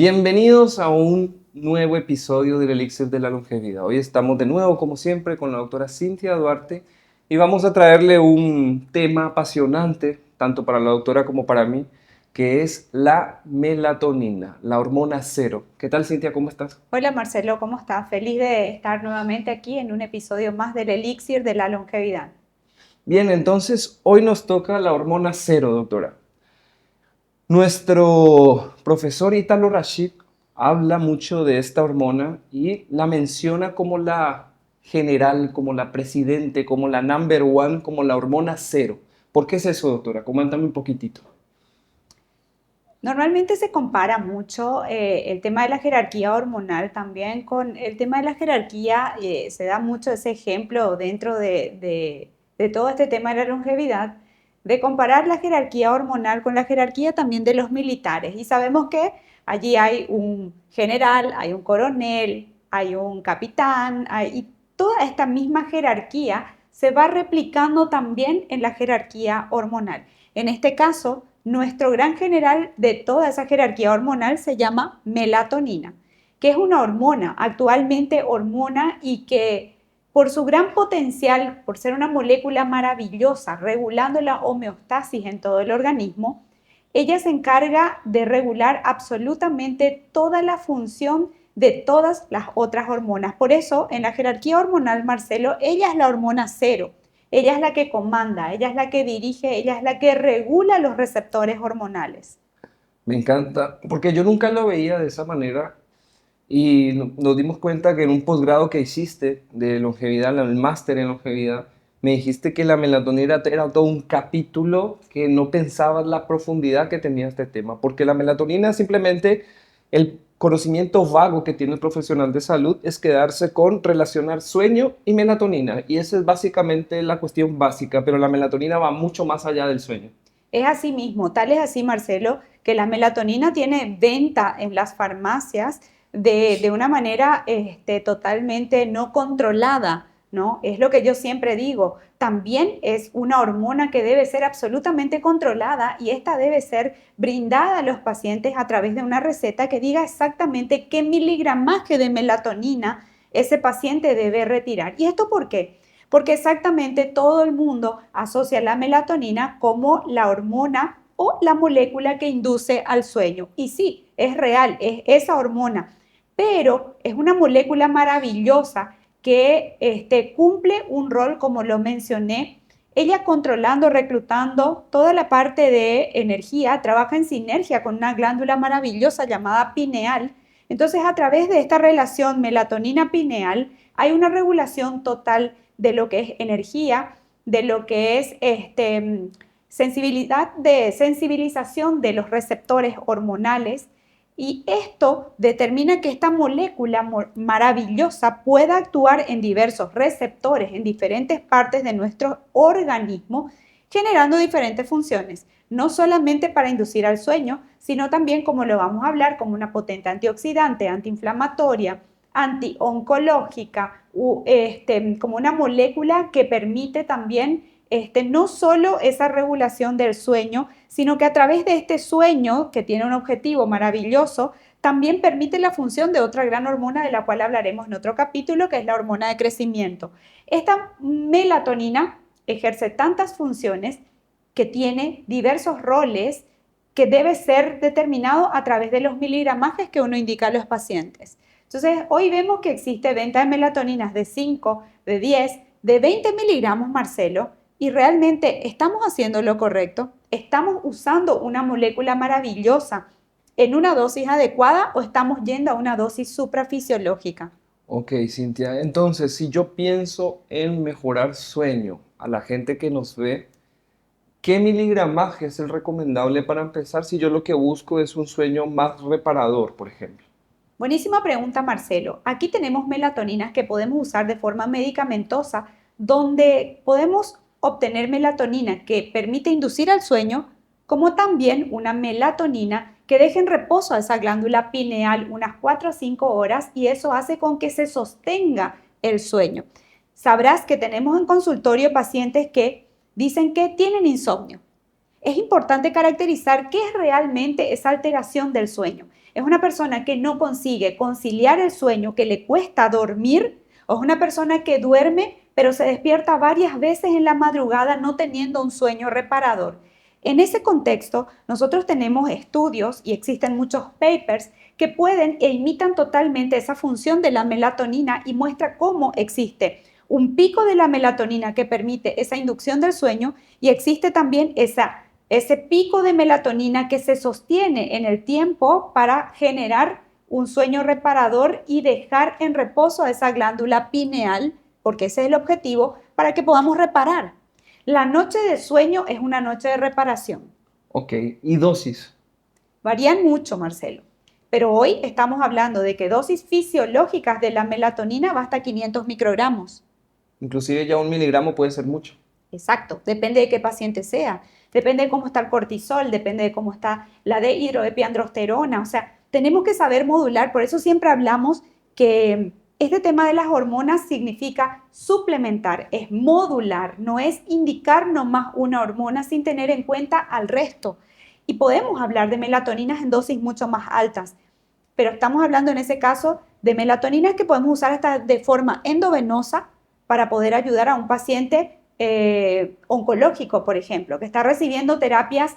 Bienvenidos a un nuevo episodio del Elixir de la Longevidad. Hoy estamos de nuevo, como siempre, con la doctora Cintia Duarte y vamos a traerle un tema apasionante, tanto para la doctora como para mí, que es la melatonina, la hormona cero. ¿Qué tal, Cintia? ¿Cómo estás? Hola Marcelo, ¿cómo estás? Feliz de estar nuevamente aquí en un episodio más del Elixir de la Longevidad. Bien, entonces hoy nos toca la hormona cero, doctora. Nuestro profesor Italo Rashid habla mucho de esta hormona y la menciona como la general, como la presidente, como la number one, como la hormona cero. ¿Por qué es eso, doctora? Coméntame un poquitito. Normalmente se compara mucho el tema de la jerarquía hormonal también con el tema de la jerarquía, se da mucho ese ejemplo dentro de todo este tema de la longevidad, de comparar la jerarquía hormonal con la jerarquía también de los militares. Y sabemos que allí hay un general, hay un coronel, hay un capitán, y toda esta misma jerarquía se va replicando también en la jerarquía hormonal. En este caso, nuestro gran general de toda esa jerarquía hormonal se llama melatonina, que es una hormona, actualmente hormona, y que por su gran potencial, por ser una molécula maravillosa, regulando la homeostasis en todo el organismo, ella se encarga de regular absolutamente toda la función de todas las otras hormonas. Por eso, en la jerarquía hormonal, Marcelo, ella es la hormona cero. Ella es la que comanda, ella es la que dirige, ella es la que regula los receptores hormonales. Me encanta, porque yo nunca lo veía de esa manera y nos dimos cuenta que en un posgrado que hiciste de longevidad, el máster en longevidad, me dijiste que la melatonina era todo un capítulo que no pensabas la profundidad que tenía este tema, porque la melatonina simplemente, el conocimiento vago que tiene el profesional de salud es quedarse con relacionar sueño y melatonina, y esa es básicamente la cuestión básica, pero la melatonina va mucho más allá del sueño. Es así mismo, tal es así, Marcelo, que la melatonina tiene venta en las farmacias de una manera totalmente no controlada, ¿no? Es lo que yo siempre digo. También es una hormona que debe ser absolutamente controlada y esta debe ser brindada a los pacientes a través de una receta que diga exactamente qué miligramaje de melatonina ese paciente debe retirar. ¿Y esto por qué? Porque exactamente todo el mundo asocia la melatonina como la hormona o la molécula que induce al sueño. Y sí, es real, es esa hormona, pero es una molécula maravillosa que cumple un rol, como lo mencioné, ella controlando, reclutando toda la parte de energía, trabaja en sinergia con una glándula maravillosa llamada pineal. Entonces, a través de esta relación melatonina-pineal, hay una regulación total de lo que es energía, de lo que es sensibilidad de sensibilización de los receptores hormonales, y esto determina que esta molécula maravillosa pueda actuar en diversos receptores en diferentes partes de nuestro organismo, generando diferentes funciones, no solamente para inducir al sueño, sino también, como lo vamos a hablar, como una potente antioxidante, antiinflamatoria, antioncológica, como una molécula que permite también no solo esa regulación del sueño, sino que a través de este sueño, que tiene un objetivo maravilloso, también permite la función de otra gran hormona de la cual hablaremos en otro capítulo, que es la hormona de crecimiento. Esta melatonina ejerce tantas funciones que tiene diversos roles que debe ser determinado a través de los miligramajes que uno indica a los pacientes. Entonces, hoy vemos que existe venta de melatoninas de 5, de 10, de 20 miligramos, Marcelo, y realmente estamos haciendo lo correcto, estamos usando una molécula maravillosa en una dosis adecuada o estamos yendo a una dosis suprafisiológica. Ok, Cintia. Entonces, si yo pienso en mejorar sueño a la gente que nos ve, ¿qué miligramaje es el recomendable para empezar si yo lo que busco es un sueño más reparador, por ejemplo? Buenísima pregunta, Marcelo. Aquí tenemos melatoninas que podemos usar de forma medicamentosa, donde podemos obtener melatonina que permite inducir al sueño, como también una melatonina que deje en reposo a esa glándula pineal unas 4 a 5 horas, y eso hace con que se sostenga el sueño. Sabrás que tenemos en consultorio pacientes que dicen que tienen insomnio, es importante caracterizar qué es realmente esa alteración del sueño. ¿Es una persona que no consigue conciliar el sueño, que le cuesta dormir? ¿O es una persona que duerme pero se despierta varias veces en la madrugada no teniendo un sueño reparador? En ese contexto, nosotros tenemos estudios y existen muchos papers que pueden e imitan totalmente esa función de la melatonina y muestra cómo existe un pico de la melatonina que permite esa inducción del sueño y existe también ese pico de melatonina que se sostiene en el tiempo para generar un sueño reparador y dejar en reposo a esa glándula pineal, porque ese es el objetivo, para que podamos reparar. La noche de sueño es una noche de reparación. Ok, ¿y dosis? Varían mucho, Marcelo, pero hoy estamos hablando de que dosis fisiológicas de la melatonina va hasta 500 microgramos. Inclusive ya 1 miligramo puede ser mucho. Exacto, depende de qué paciente sea, depende de cómo está el cortisol, depende de cómo está la dehidroepiandrosterona, o sea, tenemos que saber modular, por eso siempre hablamos que este tema de las hormonas significa suplementar, es modular, no es indicar nomás una hormona sin tener en cuenta al resto. Y podemos hablar de melatoninas en dosis mucho más altas, pero estamos hablando en ese caso de melatoninas que podemos usar hasta de forma endovenosa para poder ayudar a un paciente oncológico, por ejemplo, que está recibiendo terapias,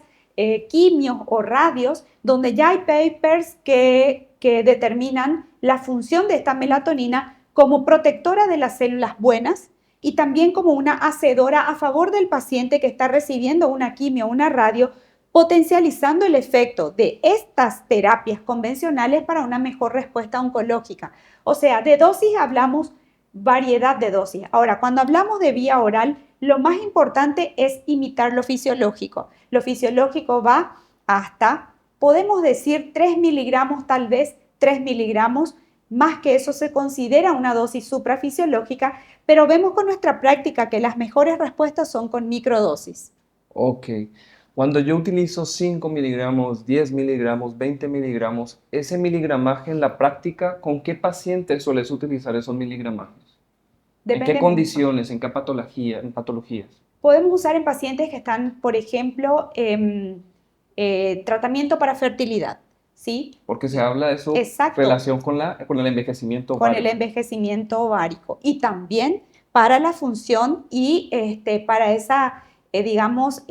quimios o radios, donde ya hay papers que determinan la función de esta melatonina como protectora de las células buenas y también como una hacedora a favor del paciente que está recibiendo una quimio o una radio, potencializando el efecto de estas terapias convencionales para una mejor respuesta oncológica. O sea, de dosis hablamos variedad de dosis. Ahora, cuando hablamos de vía oral, lo más importante es imitar lo fisiológico. Lo fisiológico va hasta, podemos decir, 3 miligramos, tal vez 3 miligramos. Más que eso se considera una dosis suprafisiológica, pero vemos con nuestra práctica que las mejores respuestas son con microdosis. Ok. Cuando yo utilizo 5 miligramos, 10 miligramos, 20 miligramos, ese miligramaje en la práctica, ¿con qué pacientes sueles utilizar esos miligramajes? ¿En qué Depende mucho. condiciones? ¿En qué patología, en patologías? Podemos usar en pacientes que están, por ejemplo, tratamiento para fertilidad, ¿sí? Porque se habla de su Exacto, relación con el envejecimiento con el ovárico. envejecimiento ovárico y también para la función y para esa, digamos,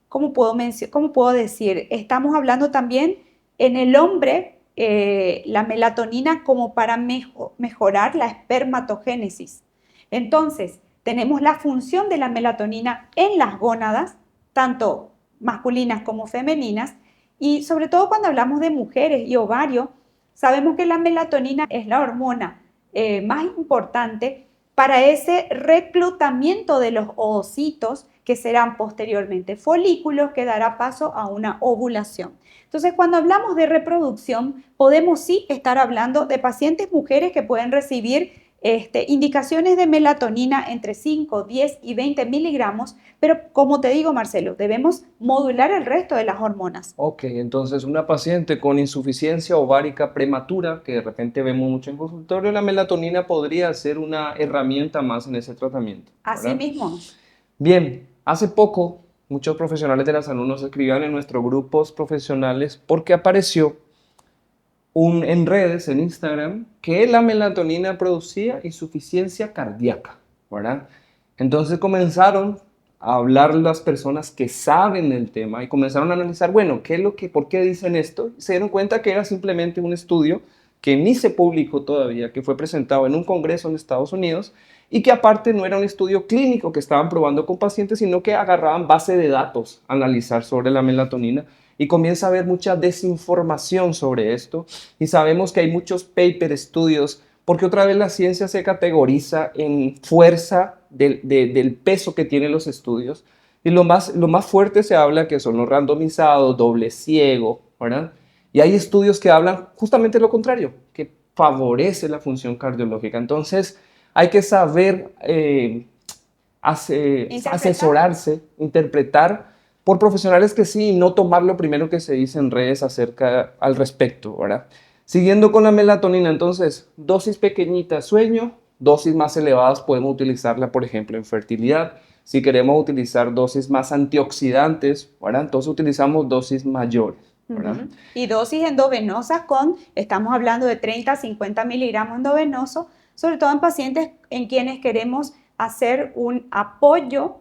¿cómo puedo decir? Estamos hablando también en el hombre, la melatonina como para mejorar la espermatogénesis. Entonces, tenemos la función de la melatonina en las gónadas, tanto masculinas como femeninas, y sobre todo cuando hablamos de mujeres y ovario, sabemos que la melatonina es la hormona más importante para ese reclutamiento de los ovocitos que serán posteriormente folículos que dará paso a una ovulación. Entonces, cuando hablamos de reproducción, podemos sí estar hablando de pacientes mujeres que pueden recibir indicaciones de melatonina entre 5, 10 y 20 miligramos, pero como te digo, Marcelo, debemos modular el resto de las hormonas. Ok, entonces una paciente con insuficiencia ovárica prematura, que de repente vemos mucho en consultorio, la melatonina podría ser una herramienta más en ese tratamiento, Así ¿verdad? mismo. Bien, hace poco muchos profesionales de la salud nos escribían en nuestros grupos profesionales porque apareció en redes, en Instagram, que la melatonina producía insuficiencia cardíaca, ¿verdad? Entonces comenzaron a hablar las personas que saben del tema y comenzaron a analizar, bueno, ¿por qué dicen esto? Y se dieron cuenta que era simplemente un estudio que ni se publicó todavía, que fue presentado en un congreso en Estados Unidos y que aparte no era un estudio clínico que estaban probando con pacientes, sino que agarraban base de datos a analizar sobre la melatonina y comienza a haber mucha desinformación sobre esto y sabemos que hay muchos paper estudios porque otra vez la ciencia se categoriza en fuerza del peso que tienen los estudios y lo más fuerte se habla que son los randomizados, doble ciego, ¿verdad? Y hay estudios que hablan justamente lo contrario, que favorece la función cardiológica. Entonces hay que saber Interpretar. asesorarse, interpretar por profesionales que sí, y no tomar lo primero que se dice en redes acerca al respecto, ¿verdad? Siguiendo con la melatonina, entonces, dosis pequeñitas, sueño, dosis más elevadas podemos utilizarla, por ejemplo, en fertilidad. Si queremos utilizar dosis más antioxidantes, ¿verdad? Entonces utilizamos dosis mayores, ¿verdad? Ujú. Y dosis endovenosas estamos hablando de 30 a 50 miligramos endovenoso, sobre todo en pacientes en quienes queremos hacer un apoyo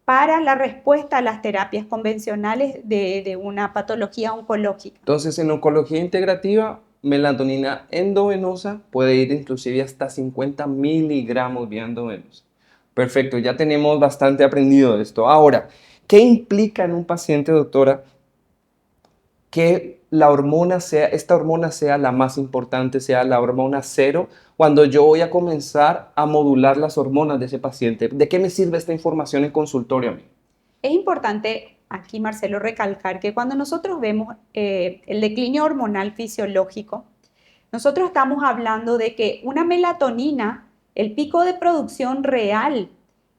para la respuesta a las terapias convencionales de una patología oncológica. Entonces, en oncología integrativa, melatonina endovenosa puede ir inclusive hasta 50 miligramos vía endovenosa. Perfecto, ya tenemos bastante aprendido de esto. Ahora, ¿qué implica en un paciente, doctora, que esta hormona sea la más importante, sea la hormona cero, cuando yo voy a comenzar a modular las hormonas de ese paciente? ¿De qué me sirve esta información en consultorio a mí? Es importante aquí, Marcelo, recalcar que cuando nosotros vemos el declinio hormonal fisiológico, nosotros estamos hablando de que una melatonina, el pico de producción real,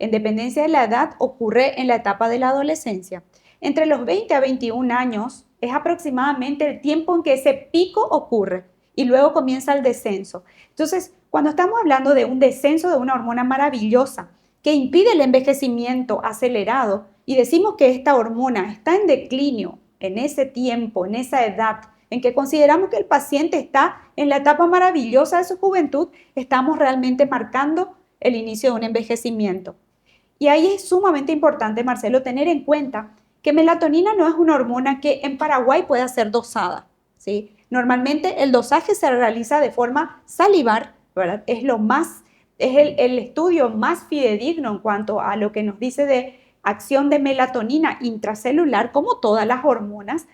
en dependencia de la edad, ocurre en la etapa de la adolescencia. Entre los 20 a 21 años es aproximadamente el tiempo en que ese pico ocurre y luego comienza el descenso. Entonces, cuando estamos hablando de un descenso de una hormona maravillosa que impide el envejecimiento acelerado y decimos que esta hormona está en declinio en ese tiempo, en esa edad, en que consideramos que el paciente está en la etapa maravillosa de su juventud, estamos realmente marcando el inicio de un envejecimiento. Y ahí es sumamente importante, Marcelo, tener en cuenta que melatonina no es una hormona que en Paraguay pueda ser dosada, ¿sí? Normalmente el dosaje se realiza de forma salivar, ¿verdad? Es el estudio más fidedigno en cuanto a lo que nos dice de acción de melatonina intracelular, como todas las hormonas,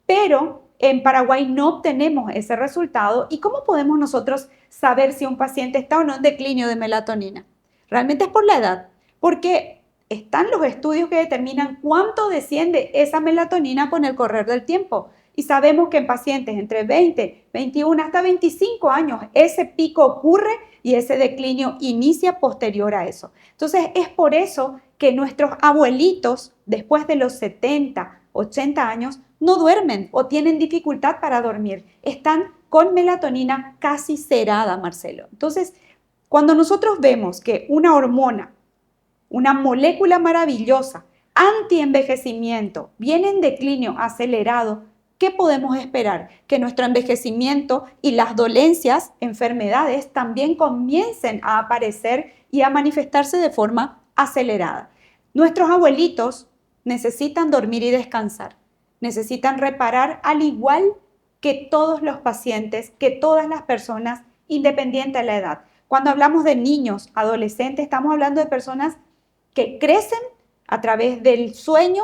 pero en Paraguay no obtenemos ese resultado. ¿Y cómo podemos nosotros saber si un paciente está o no en declinio de melatonina? Realmente es por la edad, porque están los estudios que determinan cuánto desciende esa melatonina con el correr del tiempo. Y sabemos que en pacientes entre 20, 21 hasta 25 años ese pico ocurre y ese declinio inicia posterior a eso. Entonces es por eso que nuestros abuelitos después de los 70, 80 años no duermen o tienen dificultad para dormir. Están con melatonina casi cerada, Marcelo. Entonces, cuando nosotros vemos que una hormona, una molécula maravillosa, anti-envejecimiento, viene en declinio acelerado, ¿qué podemos esperar? Que nuestro envejecimiento y las dolencias, enfermedades, también comiencen a aparecer y a manifestarse de forma acelerada. Nuestros abuelitos necesitan dormir y descansar, necesitan reparar al igual que todos los pacientes, que todas las personas, independiente de la edad. Cuando hablamos de niños, adolescentes, estamos hablando de personas que crecen a través del sueño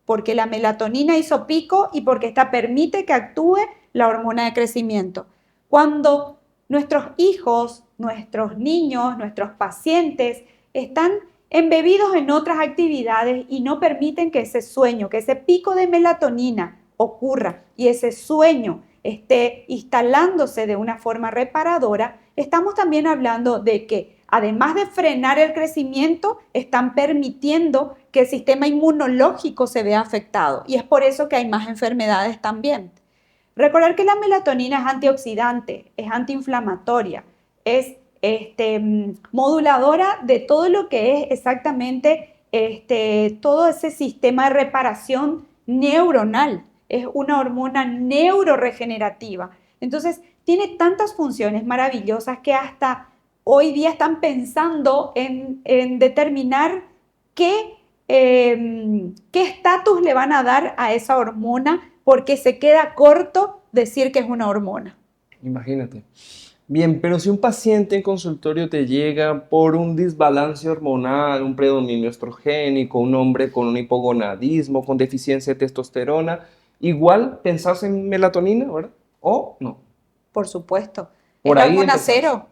porque la melatonina hizo pico y porque esta permite que actúe la hormona de crecimiento. Cuando nuestros hijos, nuestros niños, nuestros pacientes están embebidos en otras actividades y no permiten que ese sueño, que ese pico de melatonina ocurra y ese sueño esté instalándose de una forma reparadora, estamos también hablando de que además de frenar el crecimiento, están permitiendo que el sistema inmunológico se vea afectado y es por eso que hay más enfermedades también. Recordar que la melatonina es antioxidante, es antiinflamatoria, es moduladora de todo lo que es exactamente todo ese sistema de reparación neuronal. Es una hormona neuroregenerativa. Entonces, tiene tantas funciones maravillosas que hasta hoy día están pensando en determinar qué estatus le van a dar a esa hormona porque se queda corto decir que es una hormona. Imagínate. Bien, pero si un paciente en consultorio te llega por un desbalance hormonal, un predominio estrogénico, un hombre con un hipogonadismo, con deficiencia de testosterona, igual pensás en melatonina, ¿verdad? ¿O no? Por supuesto. Por Es la ahí hormona empezás. cero.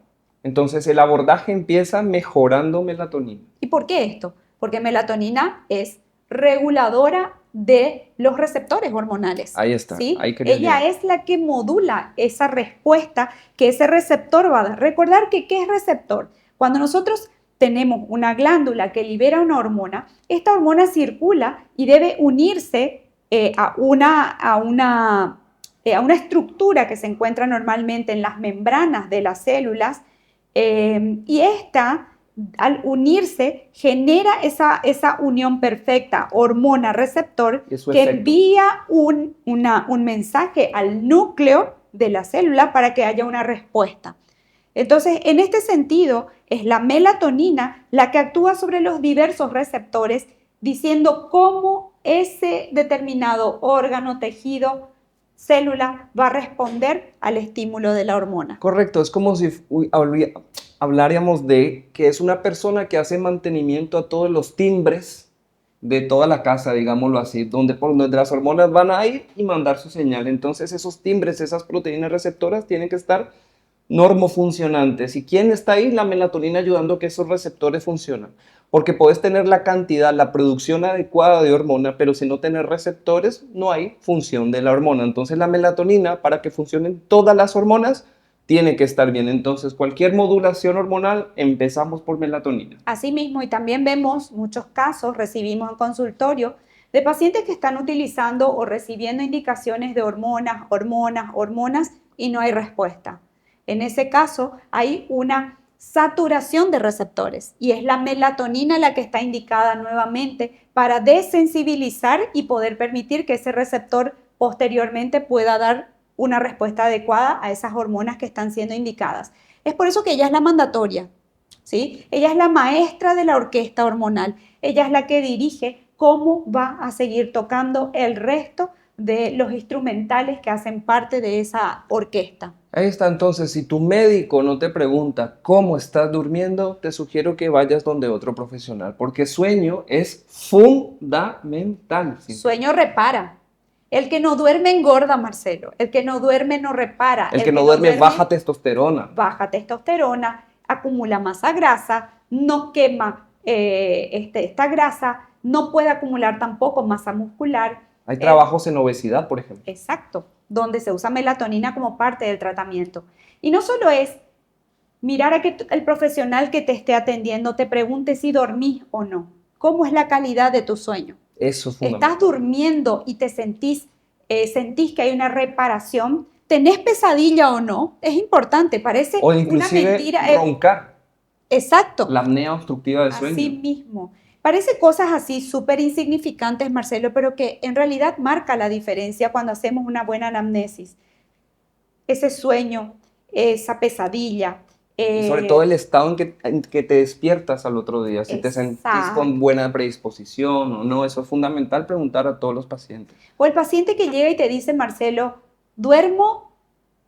Entonces el abordaje empieza mejorando melatonina. ¿Y por qué esto? Porque melatonina es reguladora de los receptores hormonales. Ahí está, ¿Sí? ahí quería Ella llegar. es la que modula esa respuesta que ese receptor va a dar. Recordar que ¿qué es receptor? Cuando nosotros tenemos una glándula que libera una hormona, esta hormona circula y debe unirse a una estructura que se encuentra normalmente en las membranas de las células y esta al unirse, genera esa unión perfecta, hormona-receptor, Y su que efecto. envía un mensaje al núcleo de la célula para que haya una respuesta. Entonces, en este sentido, es la melatonina la que actúa sobre los diversos receptores, diciendo cómo ese determinado órgano, tejido, célula va a responder al estímulo de la hormona. Correcto, es como si habláramos de que es una persona que hace mantenimiento a todos los timbres de toda la casa, digámoslo así, donde las hormonas van a ir y mandar su señal. Entonces esos timbres, esas proteínas receptoras tienen que estar normofuncionantes. ¿Y quién está ahí? La melatonina ayudando a que esos receptores funcionen. Porque puedes tener la cantidad, la producción adecuada de hormona, pero si no tienes receptores, no hay función de la hormona. Entonces la melatonina, para que funcionen todas las hormonas, tiene que estar bien. Entonces cualquier modulación hormonal, empezamos por melatonina. Asimismo, y también vemos muchos casos, recibimos en consultorio, de pacientes que están utilizando o recibiendo indicaciones de hormonas y no hay respuesta. En ese caso, hay una saturación de receptores y es la melatonina la que está indicada nuevamente para desensibilizar y poder permitir que ese receptor posteriormente pueda dar una respuesta adecuada a esas hormonas que están siendo indicadas. Es por eso que ella es la mandatoria, ¿sí? Ella es la maestra de la orquesta hormonal, ella es la que dirige cómo va a seguir tocando el resto de los instrumentales que hacen parte de esa orquesta. Ahí está, entonces, si tu médico no te pregunta cómo estás durmiendo, te sugiero que vayas donde otro profesional, porque sueño es fundamental. Sueño repara. El que no duerme engorda, Marcelo. El que no duerme no repara. El que no duerme baja testosterona. Baja testosterona, acumula masa grasa, no quema esta grasa, no puede acumular tampoco masa muscular. Hay trabajos en obesidad, por ejemplo. Exacto, donde se usa melatonina como parte del tratamiento. Y no solo es mirar a que el profesional que te esté atendiendo te pregunte si dormís o no. ¿Cómo es la calidad de tu sueño? Eso es fundamental. ¿Estás durmiendo y te sentís que hay una reparación? ¿Tenés pesadilla o no? Es importante, parece o inclusive una mentira. Roncar. Exacto. La apnea obstructiva del sueño. Así mismo. Parece cosas así súper insignificantes, Marcelo, pero que en realidad marca la diferencia cuando hacemos una buena anamnesis. Ese sueño, esa pesadilla. Y sobre todo el estado en que te despiertas al otro día, si te sentís con buena predisposición o no, eso es fundamental preguntar a todos los pacientes. O el paciente que llega y te dice, Marcelo, duermo,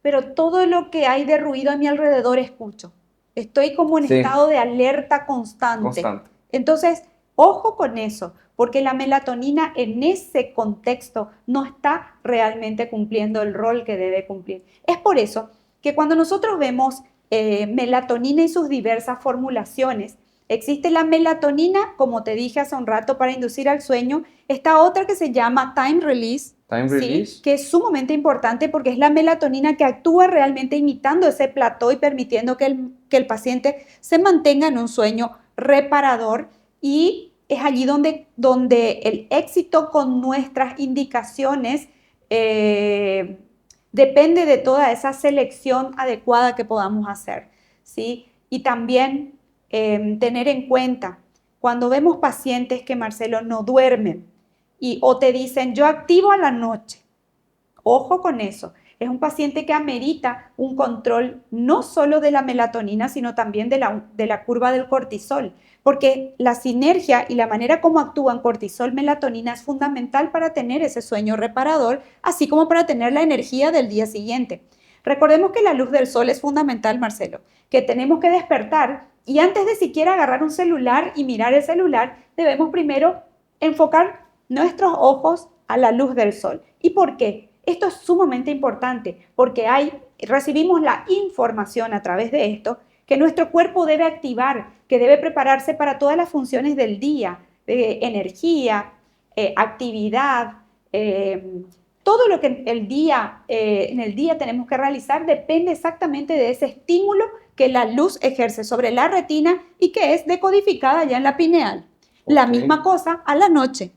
pero todo lo que hay de ruido a mi alrededor escucho. Estoy como en estado de alerta constante. Entonces, ojo con eso, porque la melatonina en ese contexto no está realmente cumpliendo el rol que debe cumplir. Es por eso que cuando nosotros vemos melatonina y sus diversas formulaciones, existe la melatonina, como te dije hace un rato, para inducir al sueño. Esta otra que se llama time release, ¿sí? Que es sumamente importante porque es la melatonina que actúa realmente imitando ese plató y permitiendo que el paciente se mantenga en un sueño reparador, y es allí donde el éxito con nuestras indicaciones depende de toda esa selección adecuada que podamos hacer, ¿sí? Y también tener en cuenta, cuando vemos pacientes que, Marcelo, no duermen o te dicen, yo activo a la noche, ojo con eso. Es un paciente que amerita un control no solo de la melatonina, sino también de la curva del cortisol, porque la sinergia y la manera como actúan cortisol, melatonina es fundamental para tener ese sueño reparador, así como para tener la energía del día siguiente. Recordemos que la luz del sol es fundamental, Marcelo, que tenemos que despertar y antes de siquiera agarrar un celular y mirar el celular, debemos primero enfocar nuestros ojos a la luz del sol. ¿Y por qué? Esto es sumamente importante porque recibimos la información a través de esto que nuestro cuerpo debe activar, que debe prepararse para todas las funciones del día, energía, actividad, todo lo que en el día tenemos que realizar depende exactamente de ese estímulo que la luz ejerce sobre la retina y que es decodificada ya en la pineal. La misma cosa a la noche.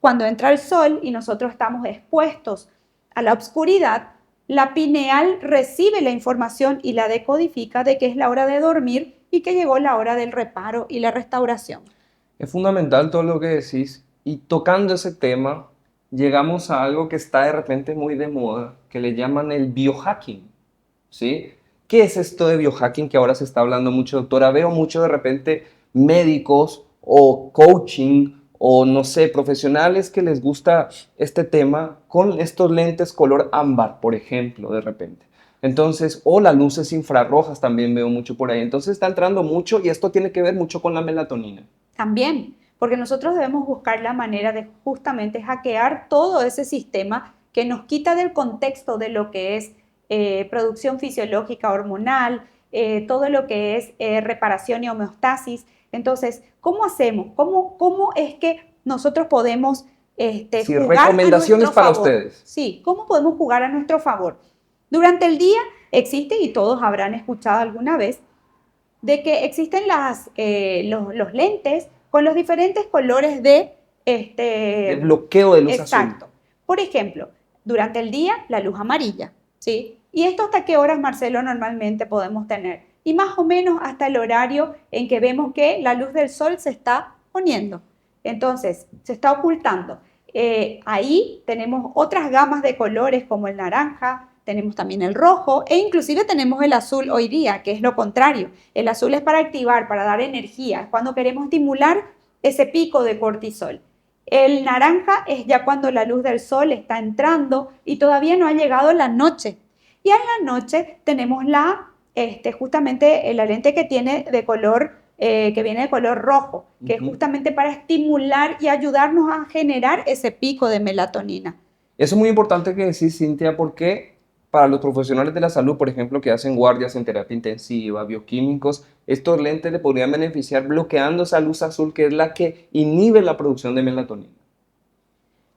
Cuando entra el sol y nosotros estamos expuestos a la oscuridad, la pineal recibe la información y la decodifica de que es la hora de dormir y que llegó la hora del reparo y la restauración. Es fundamental todo lo que decís y tocando ese tema llegamos a algo que está de repente muy de moda, que le llaman el biohacking, ¿sí? ¿Qué es esto de biohacking que ahora se está hablando mucho, doctora? Veo mucho de repente médicos o coaching o no sé, profesionales que les gusta este tema con estos lentes color ámbar, por ejemplo, de repente. Entonces, o las luces infrarrojas también veo mucho por ahí. Entonces está entrando mucho y esto tiene que ver mucho con la melatonina. También, porque nosotros debemos buscar la manera de justamente hackear todo ese sistema que nos quita del contexto de lo que es producción fisiológica hormonal, todo lo que es reparación y homeostasis. Entonces, ¿cómo hacemos? ¿Cómo es que nosotros podemos Sí, jugar a recomendaciones nuestro para favor? ustedes. Sí, ¿cómo podemos jugar a nuestro favor? Durante el día existe, y todos habrán escuchado alguna vez, de que existen los lentes con los diferentes colores de De bloqueo de luz azul. exacto. Por ejemplo, durante el día la luz amarilla, ¿sí? ¿Y esto hasta qué horas, Marcelo, normalmente podemos tener? Y más o menos hasta el horario en que vemos que la luz del sol se está poniendo. Entonces, se está ocultando. Ahí tenemos otras gamas de colores como el naranja, tenemos también el rojo e inclusive tenemos el azul hoy día, que es lo contrario. El azul es para activar, para dar energía, es cuando queremos estimular ese pico de cortisol. El naranja es ya cuando la luz del sol está entrando y todavía no ha llegado la noche. Y en la noche tenemos justamente la lente que tiene de color, que viene de color rojo, que es justamente para estimular y ayudarnos a generar ese pico de melatonina. Eso es muy importante que decís, Cintia, porque para los profesionales de la salud, por ejemplo, que hacen guardias en terapia intensiva, bioquímicos, estos lentes le podrían beneficiar bloqueando esa luz azul que es la que inhibe la producción de melatonina.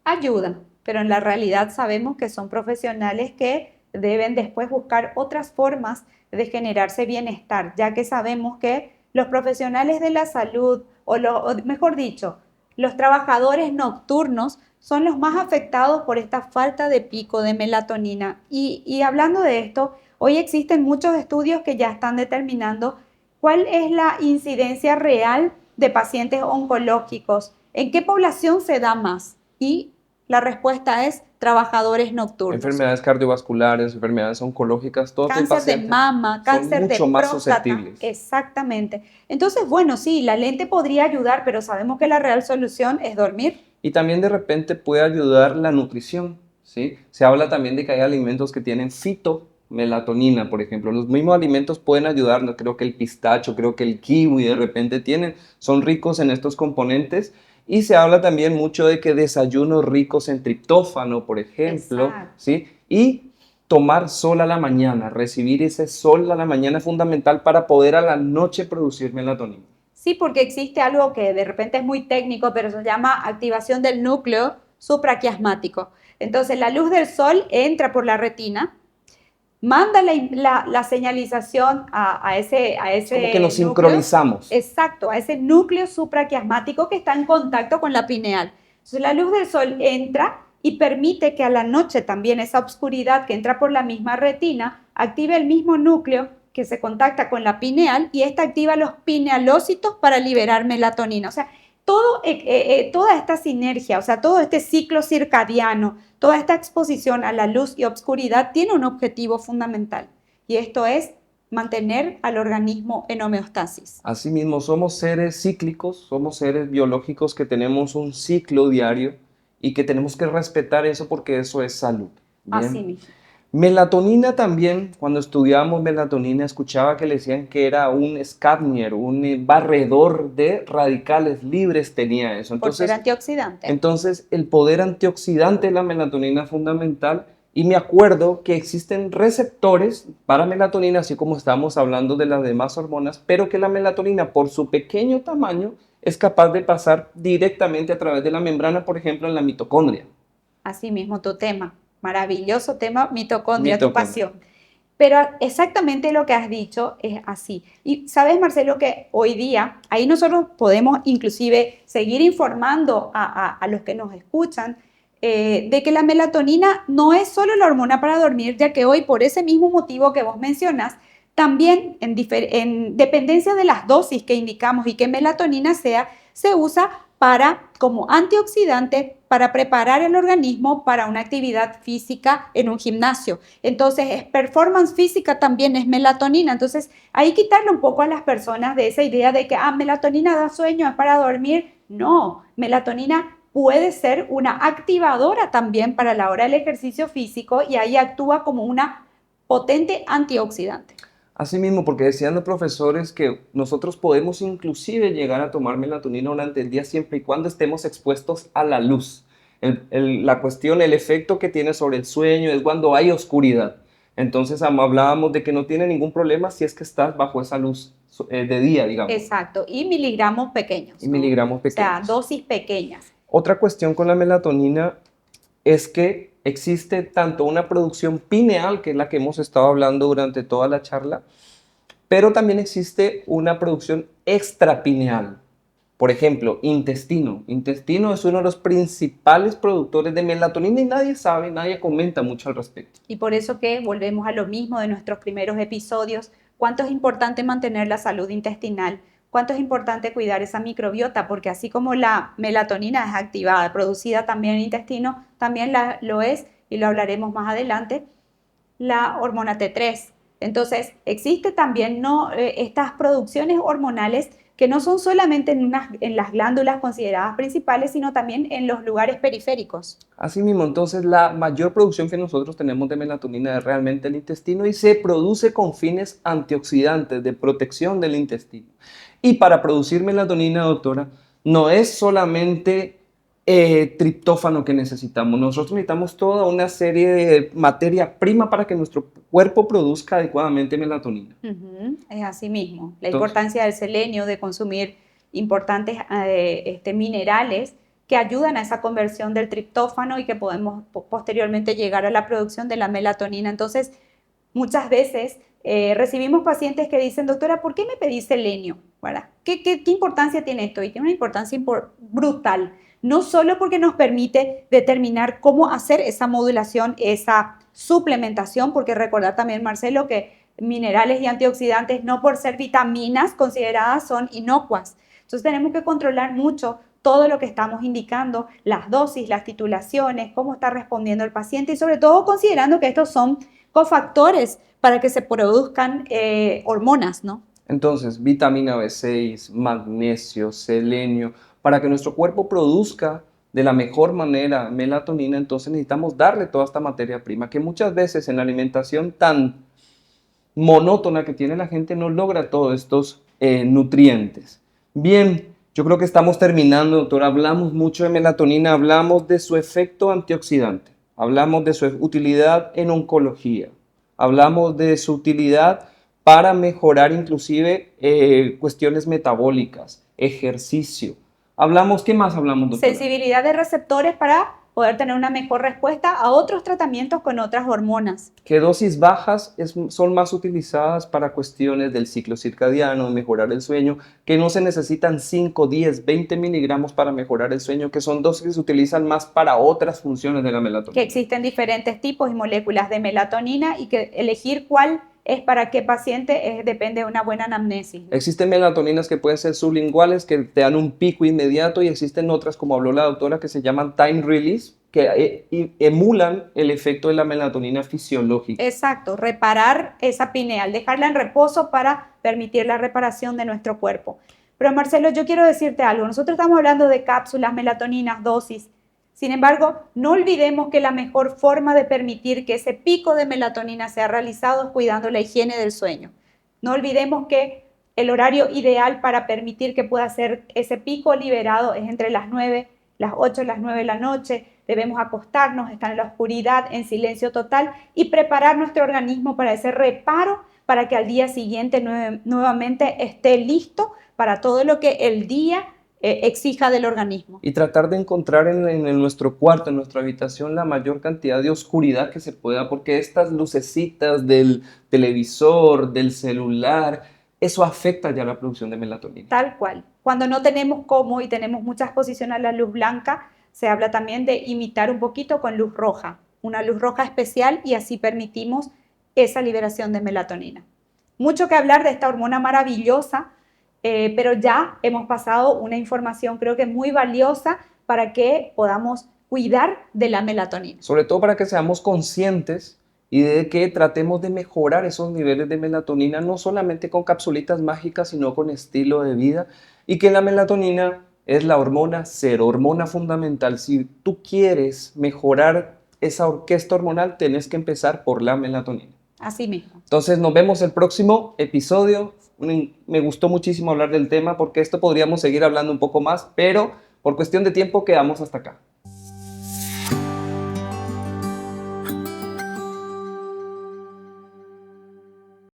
Ayudan, pero en la realidad sabemos que son profesionales que deben después buscar otras formas de generarse bienestar, ya que sabemos que los profesionales de la salud, o mejor dicho, los trabajadores nocturnos son los más afectados por esta falta de pico de melatonina. Y hablando de esto, hoy existen muchos estudios que ya están determinando cuál es la incidencia real de pacientes oncológicos, en qué población se da más. Y la respuesta es trabajadores nocturnos. Enfermedades cardiovasculares, enfermedades oncológicas, todos los Cáncer de pacientes mama, cáncer de mucho más próstata. susceptibles. Exactamente. Entonces, bueno, sí, la lente podría ayudar, pero sabemos que la real solución es dormir. Y también de repente puede ayudar la nutrición, ¿sí? Se habla también de que hay alimentos que tienen fitomelatonina, por ejemplo. Los mismos alimentos pueden ayudar, creo que el pistacho, creo que el kiwi de repente son ricos en estos componentes. Y se habla también mucho de que desayunos ricos en triptófano, por ejemplo, ¿sí? Y tomar sol a la mañana, recibir ese sol a la mañana es fundamental para poder a la noche producir melatonina. Sí, porque existe algo que de repente es muy técnico, pero se llama activación del núcleo supraquiasmático. Entonces, la luz del sol entra por la retina, manda la señalización a ese Como que nos núcleo, sincronizamos. exacto, a ese núcleo supraquiasmático que está en contacto con la pineal. Entonces, la luz del sol entra y permite que a la noche también esa oscuridad que entra por la misma retina active el mismo núcleo que se contacta con la pineal y esta activa los pinealócitos para liberar melatonina. O sea, toda esta sinergia, o sea, todo este ciclo circadiano, toda esta exposición a la luz y obscuridad tiene un objetivo fundamental y esto es mantener al organismo en homeostasis. Asimismo, somos seres cíclicos, somos seres biológicos que tenemos un ciclo diario y que tenemos que respetar eso porque eso es salud. ¿Bien? Así mismo. Melatonina también, cuando estudiábamos melatonina, escuchaba que le decían que era un scavenger, un barredor de radicales libres tenía eso. Por ser antioxidante. Entonces, el poder antioxidante de la melatonina es fundamental y me acuerdo que existen receptores para melatonina, así como estamos hablando de las demás hormonas, pero que la melatonina, por su pequeño tamaño, es capaz de pasar directamente a través de la membrana, por ejemplo, en la mitocondria. Así mismo tu tema. Maravilloso tema, mitocondria, tu pasión. Pero exactamente lo que has dicho es así. Y sabes, Marcelo, que hoy día, ahí nosotros podemos inclusive seguir informando a los que nos escuchan de que la melatonina no es solo la hormona para dormir, ya que hoy, por ese mismo motivo que vos mencionas, También, en dependencia de las dosis que indicamos y qué melatonina sea, se usa como antioxidante para preparar el organismo para una actividad física en un gimnasio. Entonces, performance física también es melatonina. Entonces, hay que quitarle un poco a las personas de esa idea de que melatonina da sueño, es para dormir. No, melatonina puede ser una activadora también para la hora del ejercicio físico y ahí actúa como una potente antioxidante. Así mismo, porque decían los profesores que nosotros podemos inclusive llegar a tomar melatonina durante el día siempre y cuando estemos expuestos a la luz. La cuestión, el efecto que tiene sobre el sueño es cuando hay oscuridad. Entonces hablábamos de que no tiene ningún problema si es que estás bajo esa luz de día, digamos. Exacto, y miligramos pequeños. Y miligramos pequeños. O sea, dosis pequeñas. Otra cuestión con la melatonina es que existe tanto una producción pineal, que es la que hemos estado hablando durante toda la charla, pero también existe una producción extrapineal. Por ejemplo, intestino. Intestino es uno de los principales productores de melatonina y nadie sabe, nadie comenta mucho al respecto. Y por eso que volvemos a lo mismo de nuestros primeros episodios, cuánto es importante mantener la salud intestinal, cuánto es importante cuidar esa microbiota, porque así como la melatonina es activada, producida también en el intestino, también lo es, y lo hablaremos más adelante, la hormona T3. Entonces, existe también estas producciones hormonales que no son solamente en las glándulas consideradas principales, sino también en los lugares periféricos. Asimismo, entonces la mayor producción que nosotros tenemos de melatonina es realmente el intestino y se produce con fines antioxidantes de protección del intestino. Y para producir melatonina, doctora, no es solamente triptófano que necesitamos. Nosotros necesitamos toda una serie de materia prima para que nuestro cuerpo produzca adecuadamente melatonina. Es así mismo. La importancia del selenio, de consumir importantes minerales que ayudan a esa conversión del triptófano y que podemos posteriormente llegar a la producción de la melatonina. Entonces, muchas veces recibimos pacientes que dicen, doctora, ¿por qué me pedí selenio? ¿Qué importancia tiene esto? Y tiene una importancia brutal. No solo porque nos permite determinar cómo hacer esa modulación, esa suplementación, porque recordar también, Marcelo, que minerales y antioxidantes no por ser vitaminas consideradas son inocuas. Entonces tenemos que controlar mucho todo lo que estamos indicando, las dosis, las titulaciones, cómo está respondiendo el paciente y sobre todo considerando que estos son cofactores para que se produzcan hormonas, ¿no? Entonces, vitamina B6, magnesio, selenio, para que nuestro cuerpo produzca de la mejor manera melatonina, entonces necesitamos darle toda esta materia prima, que muchas veces en la alimentación tan monótona que tiene la gente no logra todos estos nutrientes. Bien, yo creo que estamos terminando, doctor. Hablamos mucho de melatonina, hablamos de su efecto antioxidante, hablamos de su utilidad en oncología, hablamos de su utilidad para mejorar inclusive cuestiones metabólicas, ejercicio. Hablamos, ¿qué más hablamos, doctora? Sensibilidad de receptores para poder tener una mejor respuesta a otros tratamientos con otras hormonas. Que dosis bajas son más utilizadas para cuestiones del ciclo circadiano, mejorar el sueño, que no se necesitan 5, 10, 20 miligramos para mejorar el sueño, que son dosis que se utilizan más para otras funciones de la melatonina. Que existen diferentes tipos y moléculas de melatonina y que elegir cuál es para qué paciente depende de una buena anamnesis, ¿no? Existen melatoninas que pueden ser sublinguales, que te dan un pico inmediato, y existen otras, como habló la doctora, que se llaman time release, que emulan el efecto de la melatonina fisiológica. Exacto, reparar esa pineal, dejarla en reposo para permitir la reparación de nuestro cuerpo. Pero Marcelo, yo quiero decirte algo, nosotros estamos hablando de cápsulas, melatoninas, dosis. Sin embargo, no olvidemos que la mejor forma de permitir que ese pico de melatonina sea realizado es cuidando la higiene del sueño. No olvidemos que el horario ideal para permitir que pueda ser ese pico liberado es entre las 9, las 8, las 9 de la noche. Debemos acostarnos, estar en la oscuridad, en silencio total y preparar nuestro organismo para ese reparo, para que al día siguiente nuevamente esté listo para todo lo que el día exija del organismo. Y tratar de encontrar en nuestro cuarto, en nuestra habitación, la mayor cantidad de oscuridad que se pueda, porque estas lucecitas del televisor, del celular, eso afecta ya la producción de melatonina. Tal cual. Cuando no tenemos cómo y tenemos mucha exposición a la luz blanca, se habla también de imitar un poquito con luz roja, una luz roja especial, y así permitimos esa liberación de melatonina. mucho que hablar de esta hormona maravillosa, pero ya hemos pasado una información creo que muy valiosa para que podamos cuidar de la melatonina. Sobre todo para que seamos conscientes y de que tratemos de mejorar esos niveles de melatonina, no solamente con capsulitas mágicas, sino con estilo de vida, y que la melatonina es la hormona cero, hormona fundamental. Si tú quieres mejorar esa orquesta hormonal, tienes que empezar por la melatonina. Así mismo. Entonces nos vemos el próximo episodio. Me gustó muchísimo hablar del tema porque esto podríamos seguir hablando un poco más, pero por cuestión de tiempo quedamos hasta acá.